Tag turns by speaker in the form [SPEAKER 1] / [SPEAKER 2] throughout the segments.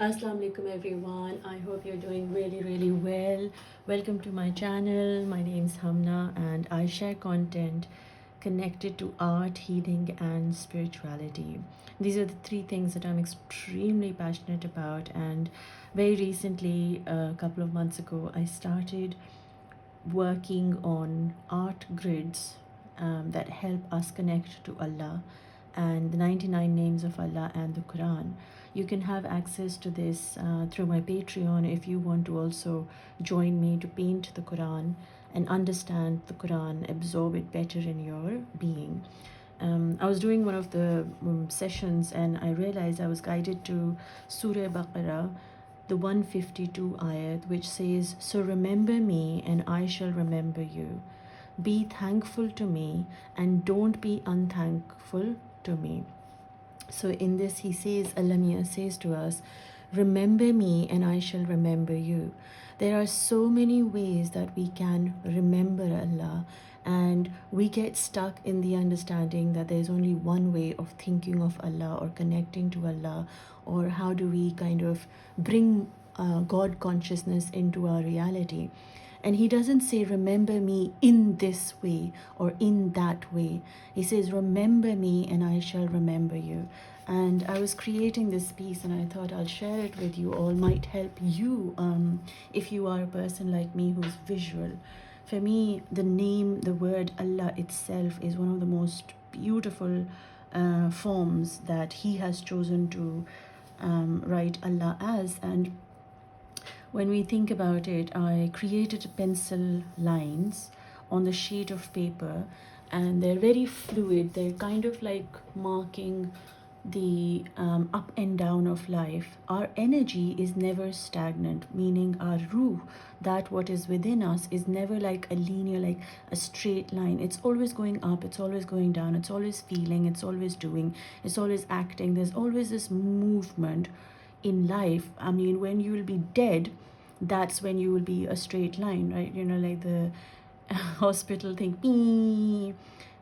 [SPEAKER 1] Assalamu alaikum everyone. I hope you're doing really well. Welcome to my channel. My name's Humna and I share content connected to art, healing and spirituality. These are the three things that I'm extremely passionate about, and very recently, a couple of months ago, I started working on art grids that help us connect to Allah and the 99 names of Allah and the Quran. You can have access to this through my Patreon if you want to also join me to paint the Quran and understand the Quran, absorb it better in your being. I was doing one of the sessions and I realized I was guided to Surah Baqarah, the 152 ayat, which says, "So remember me and I shall remember you. Be thankful to me and don't be unthankful to me." So in this he says, Alamia says to us, remember me and I shall remember you. There are so many ways that we can remember Allah, and we get stuck in the understanding that there's only one way of thinking of Allah or connecting to Allah, or how do we kind of bring God consciousness into our reality. And he doesn't say, remember me in this way or in that way. He says, remember me and I shall remember you. And I was creating this piece and I thought I'll share it with you all. Might help you if you are a person like me who's visual. For me, the name, the word Allah itself is one of the most beautiful forms that he has chosen to write Allah as. And when we think about it, I created pencil lines on the sheet of paper, and they're very fluid. They're kind of like marking the up and down of life. Our energy is never stagnant, meaning our ruh, that what is within us, is never like a linear, like a straight line. It's always going up, it's always going down, it's always feeling, it's always doing, it's always acting. There's always this movement in life. I mean, when you will be dead, that's when you will be a straight line, right? You know, like the hospital thing, beep.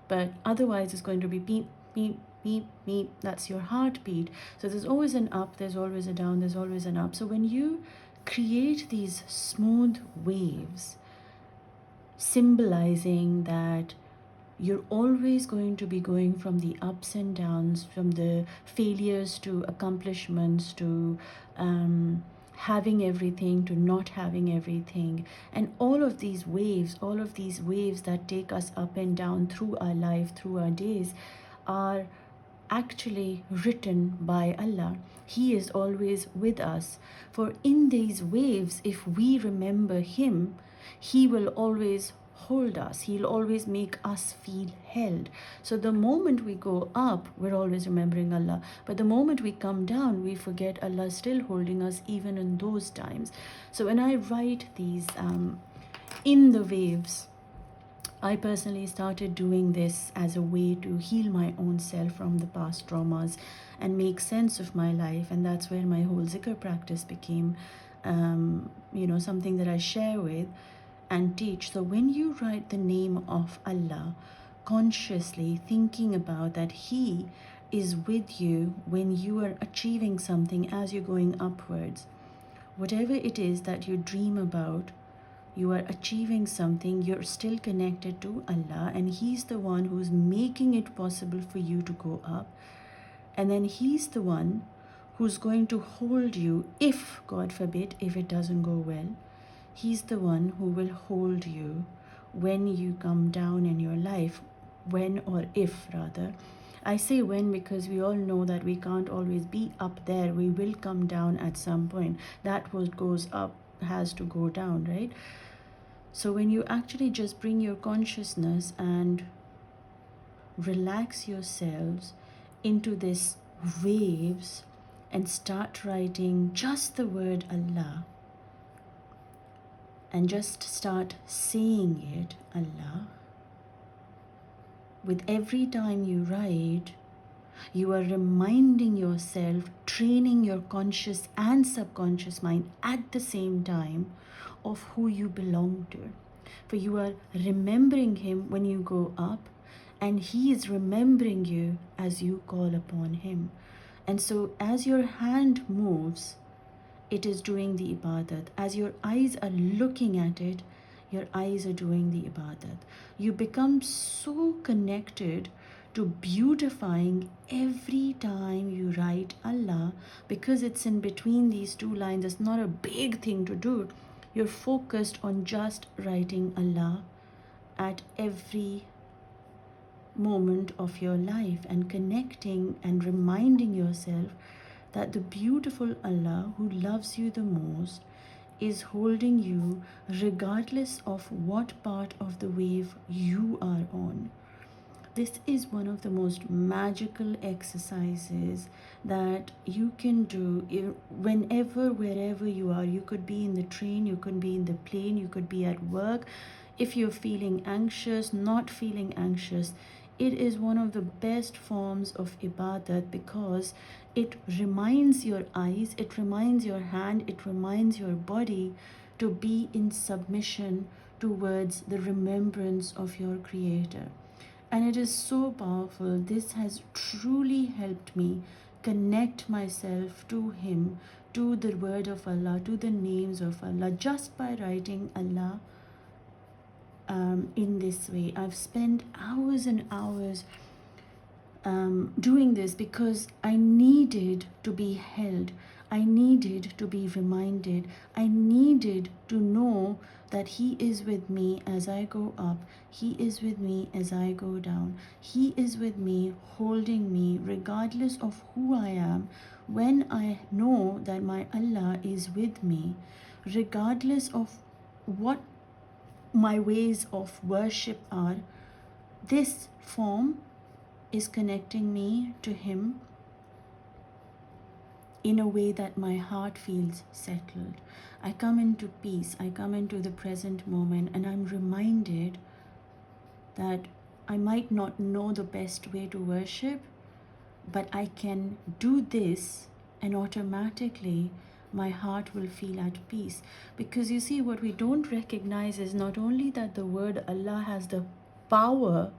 [SPEAKER 1] But otherwise it's going to be beep, beep, beep, beep. That's your heartbeat. So there's always an up, there's always a down, there's always an up. So when you create these smooth waves, symbolizing that you're always going to be going from the ups and downs, from the failures to accomplishments, to having everything to not having everything. And all of these waves that take us up and down through our life, through our days, are actually written by Allah. He is always with us. For in these waves, if we remember Him, He will always hold us. He'll always make us feel held. So the moment we go up, we're always remembering Allah. But the moment we come down, we forget Allah still holding us even in those times. So when I write these in the waves, I personally started doing this as a way to heal my own self from the past traumas and make sense of my life. And that's where my whole zikr practice became, something that I share with and teach. So when you write the name of Allah consciously, thinking about that He is with you when you are achieving something, as you're going upwards, whatever it is that you dream about, you are achieving something, you're still connected to Allah, and He's the one who's making it possible for you to go up. And then He's the one who's going to hold you if, God forbid, if it doesn't go well. He's the one who will hold you when you come down in your life, when or if rather. I say when because we all know that we can't always be up there. We will come down at some point. That what goes up has to go down, right? So when you actually just bring your consciousness and relax yourselves into this waves and start writing just the word Allah, and just start saying it, Allah. With every time you write, you are reminding yourself, training your conscious and subconscious mind at the same time of who you belong to. For you are remembering Him when you go up, and He is remembering you as you call upon Him. And so as your hand moves, it is doing the ibadat. As your eyes are looking at it, your eyes are doing the ibadat. You become so connected to beautifying every time you write Allah, because it's in between these two lines. It's not a big thing to do. You're focused on just writing Allah at every moment of your life and connecting and reminding yourself that the beautiful Allah who loves you the most is holding you regardless of what part of the wave you are on. This is one of the most magical exercises that you can do whenever, wherever you are. You could be in the train, you could be in the plane, you could be at work. If you're feeling anxious, not feeling anxious, it is one of the best forms of ibadat, because it reminds your eyes, it reminds your hand, it reminds your body to be in submission towards the remembrance of your Creator. And it is so powerful. This has truly helped me connect myself to Him, to the word of Allah, to the names of Allah, just by writing Allah in this way. I've spent hours and hours doing this because I needed to be held. I needed to be reminded. I needed to know that He is with me as I go up. He is with me as I go down. He is with me, holding me, regardless of who I am. When I know that my Allah is with me, regardless of what my ways of worship are, this form is connecting me to Him in a way that my heart feels settled. I come into peace, I come into the present moment, and I'm reminded that I might not know the best way to worship, but I can do this and automatically my heart will feel at peace. Because you see, what we don't recognize is not only that the word Allah has the power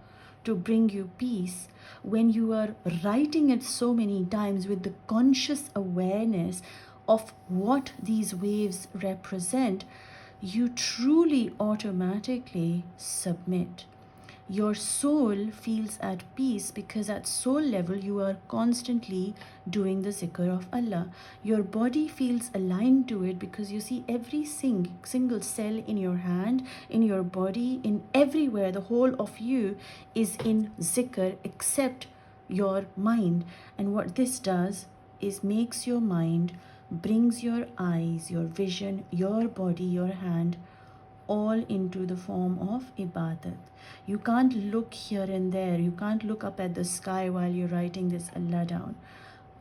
[SPEAKER 1] to bring you peace, when you are writing it so many times with the conscious awareness of what these waves represent, you truly automatically submit. Your soul feels at peace because at soul level you are constantly doing the zikr of Allah. Your body feels aligned to it because you see every single cell in your hand, in your body, in everywhere, the whole of you is in zikr except your mind. And what this does is makes your mind, brings your eyes, your vision, your body, your hand, all into the form of ibadat. You can't look here and there. You can't look up at the sky while you're writing this Allah down.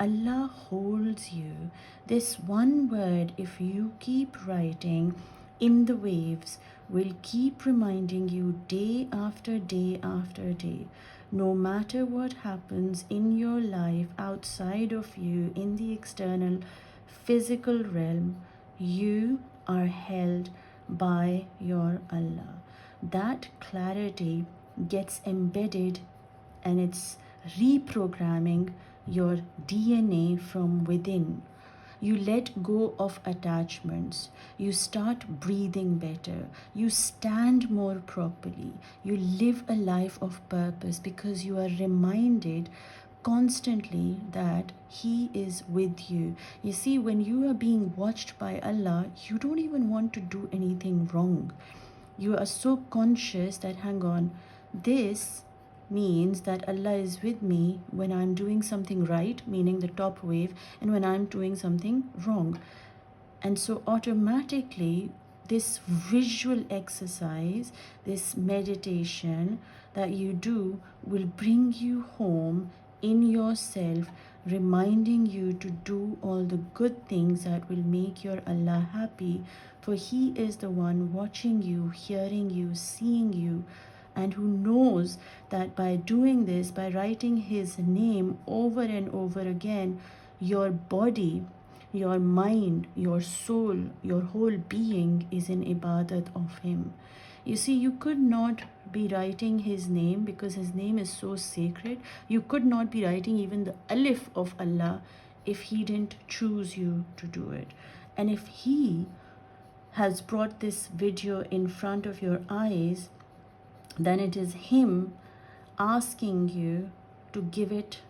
[SPEAKER 1] Allah holds you. This one word, if you keep writing in the waves, will keep reminding you day after day after day. No matter what happens in your life outside of you, in the external physical realm, you are held by your Allah. That clarity gets embedded and it's reprogramming your DNA from within. You let go of attachments. You start breathing better. You stand more properly. You live a life of purpose because you are reminded constantly that He is with you. You see, when you are being watched by Allah, you don't even want to do anything wrong. You are so conscious that, hang on, this means that Allah is with me when I'm doing something right, meaning the top wave, and when I'm doing something wrong. And so automatically, this visual exercise, this meditation that you do will bring you home in yourself, reminding you to do all the good things that will make your Allah happy. For He is the one watching you, hearing you, seeing you, and who knows that by doing this, by writing His name over and over again, your body, your mind, your soul, your whole being is in ibadat of Him. You see, you could not be writing His name because His name is so sacred. You could not be writing even the alif of Allah if he didn't choose you to do it. And if he has brought this video in front of your eyes, then it is him asking you to give it.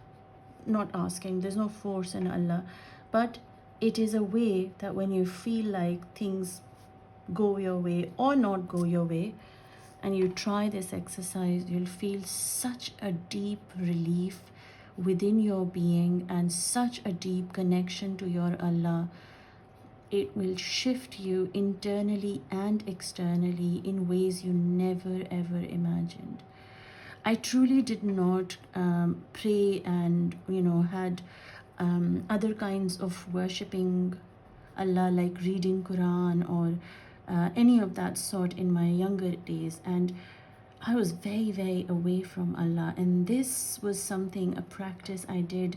[SPEAKER 1] Not asking, there's no force in Allah, but it is a way that when you feel like things go your way or not go your way, and you try this exercise, you'll feel such a deep relief within your being and such a deep connection to your Allah. It will shift you internally and externally in ways you never ever imagined. I truly did not pray and had other kinds of worshipping Allah, like reading Quran or any of that sort in my younger days, and I was very, very away from Allah. And this was something, a practice I did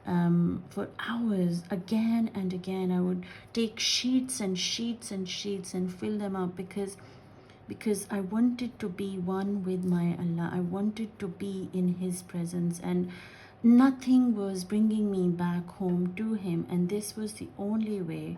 [SPEAKER 1] for hours, again and again. I would take sheets and sheets and sheets and fill them up because I wanted to be one with my Allah. I wanted to be in His presence, and nothing was bringing me back home to Him. And this was the only way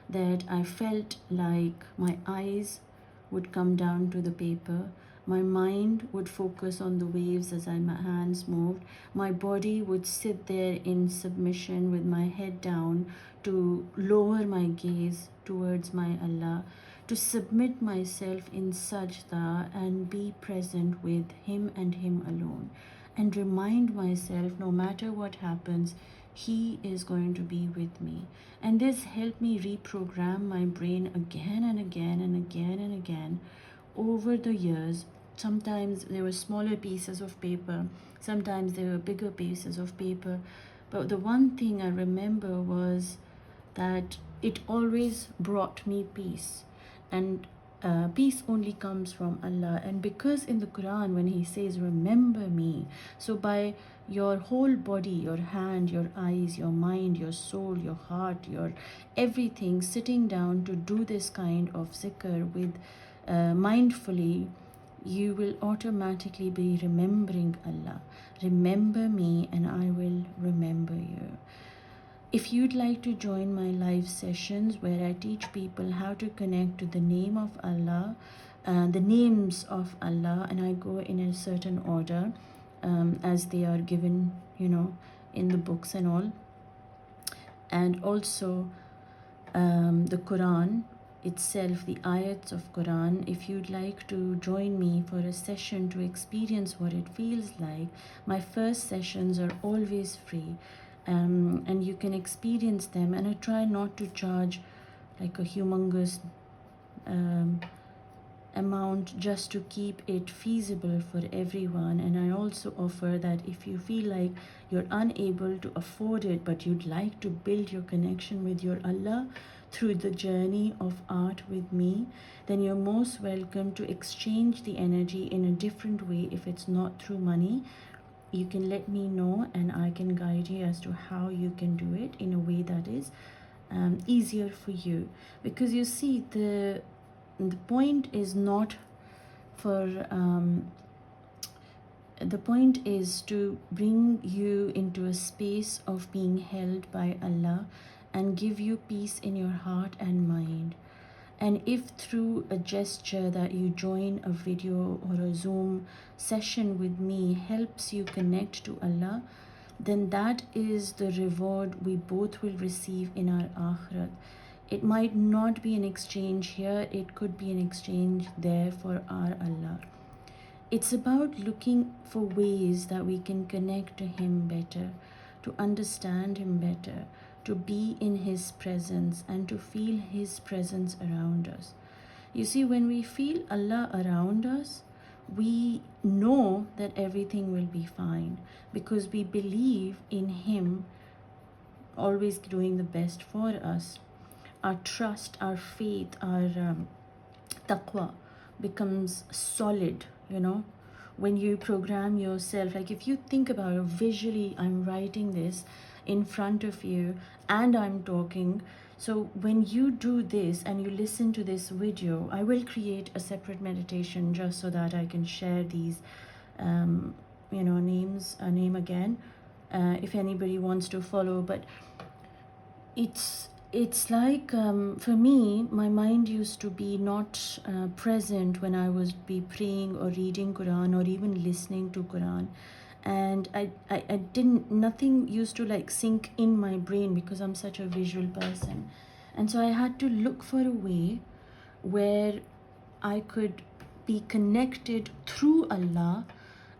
[SPEAKER 1] that I felt like my eyes would come down to the paper, my mind would focus on the waves as my hands moved, my body would sit there in submission with my head down to lower my gaze towards my Allah, to submit myself in sajda and be present with Him and Him alone, and remind myself, no matter what happens, He is going to be with me. And this helped me reprogram my brain again and again and again and again over the years. Sometimes there were smaller pieces of paper, sometimes there were bigger pieces of paper, but the one thing I remember was that it always brought me peace. And peace only comes from Allah. And because in the Quran, when He says, remember me, so by your whole body, your hand, your eyes, your mind, your soul, your heart, your everything, sitting down to do this kind of zikr with mindfully, you will automatically be remembering Allah. Remember me and I will remember you. If you'd like to join my live sessions where I teach people how to connect to the name of Allah, the names of Allah, and I go in a certain order as they are given, in the books and all, and also the Quran itself, the ayats of Quran. If you'd like to join me for a session to experience what it feels like, my first sessions are always free. And you can experience them, and I try not to charge like a humongous amount just to keep it feasible for everyone. And I also offer that if you feel like you're unable to afford it but you'd like to build your connection with your Allah through the journey of art with me, then you're most welcome to exchange the energy in a different way. If it's not through money, you can let me know and I can guide you as to how you can do it in a way that is easier for you. Because you see, the point is not for the point is to bring you into a space of being held by Allah and give you peace in your heart and mind. And if through a gesture that you join a video or a Zoom session with me helps you connect to Allah, then that is the reward we both will receive in our akhirat. It might not be an exchange here, it could be an exchange there for our Allah. It's about looking for ways that we can connect to Him better, to understand Him better, to be in His presence and to feel His presence around us. You see, when we feel Allah around us, we know that everything will be fine because we believe in Him always doing the best for us. Our trust, our faith, our taqwa becomes solid, when you program yourself. Like if you think about it visually, I'm writing this in front of you and I'm talking. So when you do this and you listen to this video, I will create a separate meditation just so that I can share these names, a name again, if anybody wants to follow. But It's like for me, my mind used to be not present when I was be praying or reading Quran or even listening to Quran, and I didn't, nothing used to like sink in my brain because I'm such a visual person, and so I had to look for a way where I could be connected through Allah,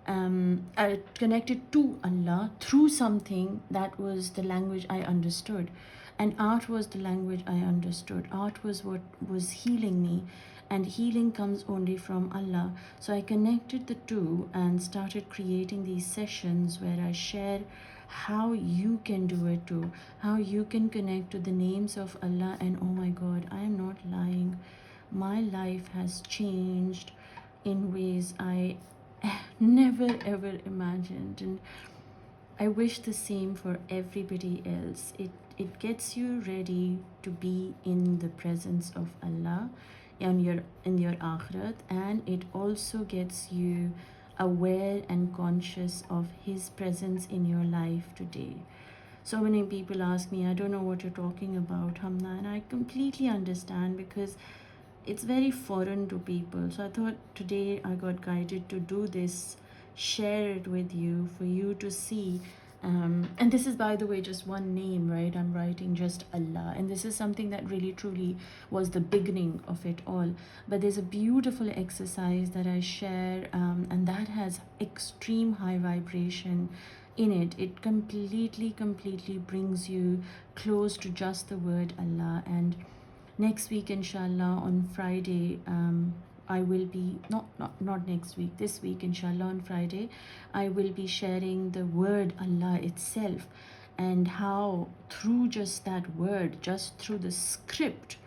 [SPEAKER 1] connected to Allah through something that was the language I understood. And art was the language I understood. Art was what was healing me, and healing comes only from Allah. So I connected the two and started creating these sessions where I share how you can do it too, how you can connect to the names of Allah. And oh my God, I am not lying, my life has changed in ways I never ever imagined, and I wish the same for everybody else. It gets you ready to be in the presence of Allah in your akhirat, and it also gets you aware and conscious of His presence in your life today. So many people ask me, I don't know what you're talking about, Hamna, and I completely understand because it's very foreign to people. So I thought today I got guided to do this, share it with you for you to see. And this is, by the way, just one name, right? I'm writing just Allah. And this is something that really truly was the beginning of it all. But there's a beautiful exercise that I share, and that has extreme high vibration in it. It completely brings you close to just the word Allah. And next week, inshallah, on Friday, I will be not next week, this week, inshallah, on Friday, I will be sharing the word Allah itself, and how through just that word, just through the script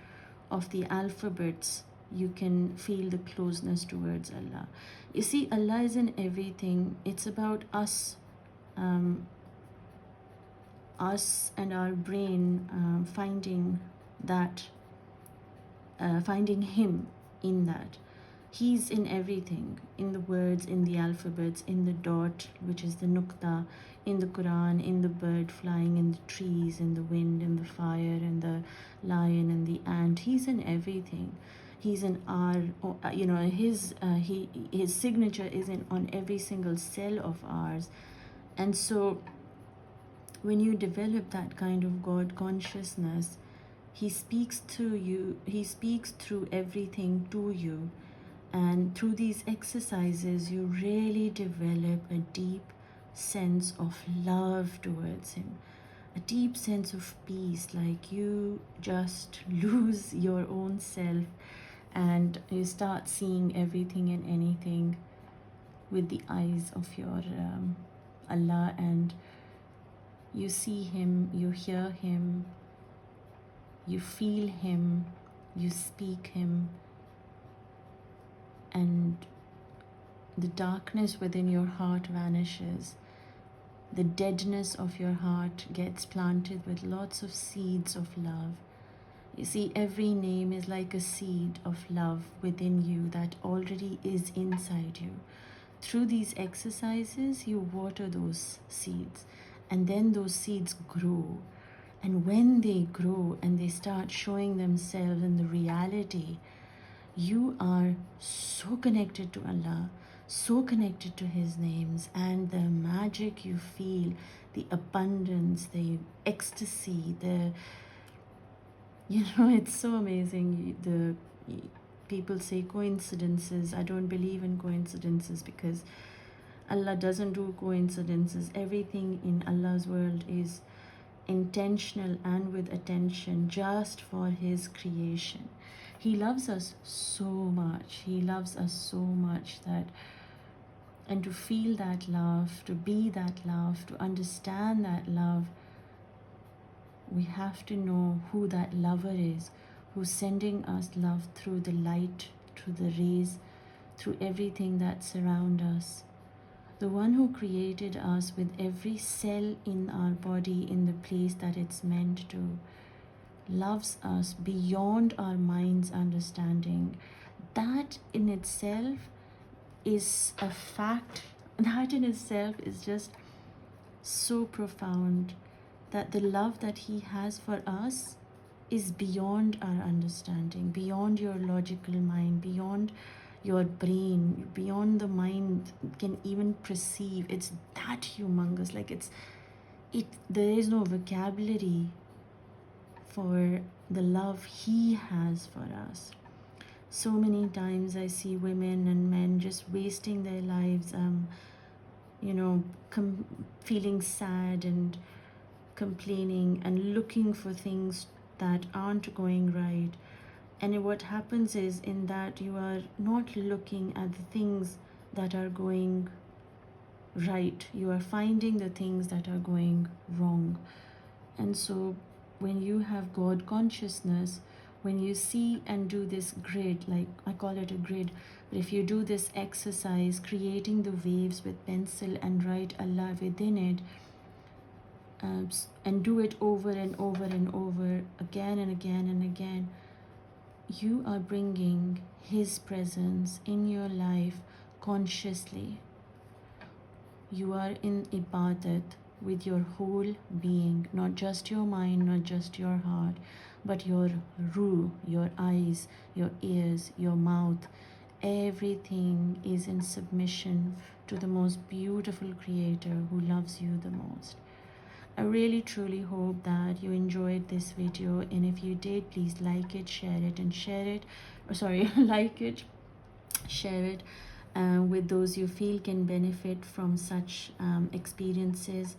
[SPEAKER 1] of the alphabets, you can feel the closeness towards Allah. You see, Allah is in everything. It's about us, us and our brain finding that, finding Him in that. He's in everything, in the words, in the alphabets, in the dot, which is the nukta, in the Quran, in the bird flying, in the trees, in the wind, in the fire, in the lion, and the ant. He's in everything. He's in our, his signature is in on every single cell of ours. And so when you develop that kind of God consciousness, He speaks through you, He speaks through everything to you. And through these exercises, you really develop a deep sense of love towards Him, a deep sense of peace, like you just lose your own self and you start seeing everything and anything with the eyes of your Allah, and you see Him, you hear Him, you feel Him, you speak Him, and the darkness within your heart vanishes. The deadness of your heart gets planted with lots of seeds of love. You see, every name is like a seed of love within you that already is inside you. Through these exercises, you water those seeds, and then those seeds grow. And when they grow and they start showing themselves in the reality, you are so connected to Allah, so connected to His names, and the magic you feel, the abundance, the ecstasy, it's so amazing. The people say coincidences. I don't believe in coincidences because Allah doesn't do coincidences. Everything in Allah's world is intentional and with attention just for His creation. He loves us so much. He loves us so much that, and to feel that love, to be that love, to understand that love, we have to know who that lover is, who's sending us love through the light, through the rays, through everything that surrounds us. The one who created us with every cell in our body in the place that it's meant to, loves us beyond our mind's understanding. That in itself is a fact. That in itself is just so profound that the love that he has for us is beyond our understanding, beyond your logical mind, beyond your brain, beyond the mind can even perceive. It's that humongous. Like there is no vocabulary for the love he has for us. So many times I see women and men just wasting their lives, feeling sad and complaining and looking for things that aren't going right. And what happens is, in that, you are not looking at the things that are going right. You are finding the things that are going wrong. And so when you have God consciousness, when you see and do this grid, like I call it a grid, but if you do this exercise, creating the waves with pencil and write Allah within it, and do it over and over and over again and again and again, you are bringing his presence in your life consciously. You are in ibadat with your whole being, not just your mind, not just your heart, but your ruh, your eyes, your ears, your mouth. Everything is in submission to the most beautiful creator who loves you the most. I really truly hope that you enjoyed this video, and if you did, please like it, share it, and share it. Like it, share it with those you feel can benefit from such experiences.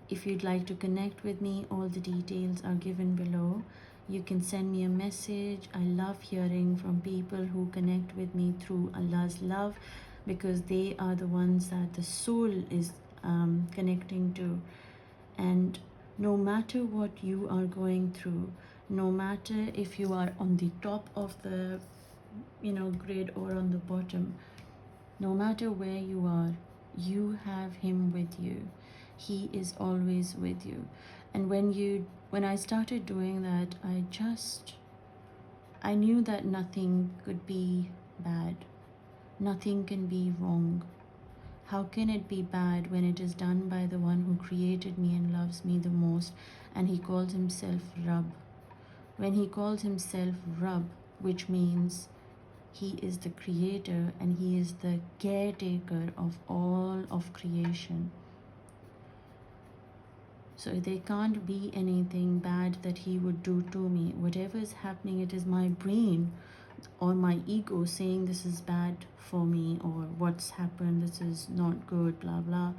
[SPEAKER 1] If you'd like to connect with me, all the details are given below. You can send me a message. I love hearing from people who connect with me through Allah's love, because they are the ones that the soul is connecting to. And no matter what you are going through, no matter if you are on the top of the grid or on the bottom, no matter where you are, you have him with you. He is always with you. And when I started doing that, I knew that nothing could be bad. Nothing can be wrong. How can it be bad when it is done by the one who created me and loves me the most, and he calls himself Rabb? When he calls himself Rabb, which means he is the creator and he is the caretaker of all of creation. So there can't be anything bad that he would do to me. Whatever is happening, it is my brain or my ego saying this is bad for me, or what's happened, this is not good, blah blah.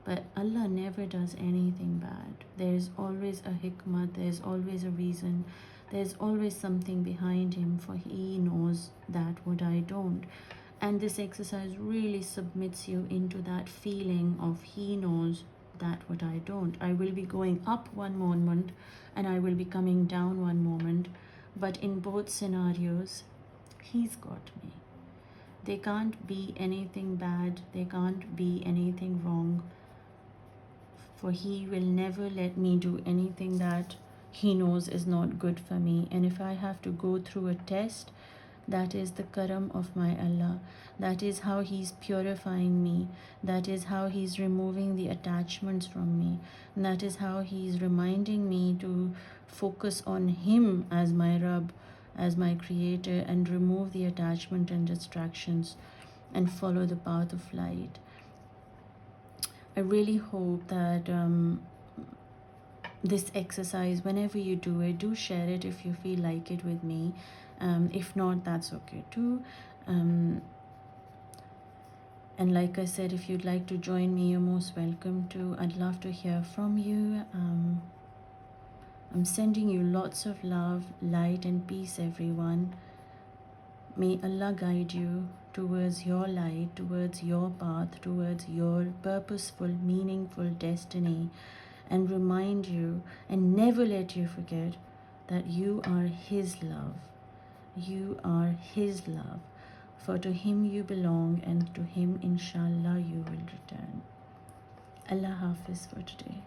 [SPEAKER 1] But Allah never does anything bad. There is always a hikmah, there is always a reason, there is always something behind him, for he knows that what I don't. And this exercise really submits you into that feeling of he knows that what I don't. I will be going up one moment and I will be coming down one moment, but in both scenarios, he's got me. There can't be anything bad, there can't be anything wrong, for he will never let me do anything that he knows is not good for me. And if I have to go through a test, that is the karam of my Allah. That is how he's purifying me. That is how he's removing the attachments from me. And that is how he's reminding me to focus on him as my Rabb, as my creator, and remove the attachment and distractions and follow the path of light. I really hope that this exercise, whenever you do it, do share it if you feel like it with me. If not, that's okay too. And like I said, if you'd like to join me, you're most welcome to. I'd love to hear from you. I'm sending you lots of love, light, and peace, everyone. May Allah guide you towards your light, towards your path, towards your purposeful, meaningful destiny, and remind you and never let you forget that you are his love. You are his love. For to him you belong, and to him inshallah you will return. Allah Hafiz for today.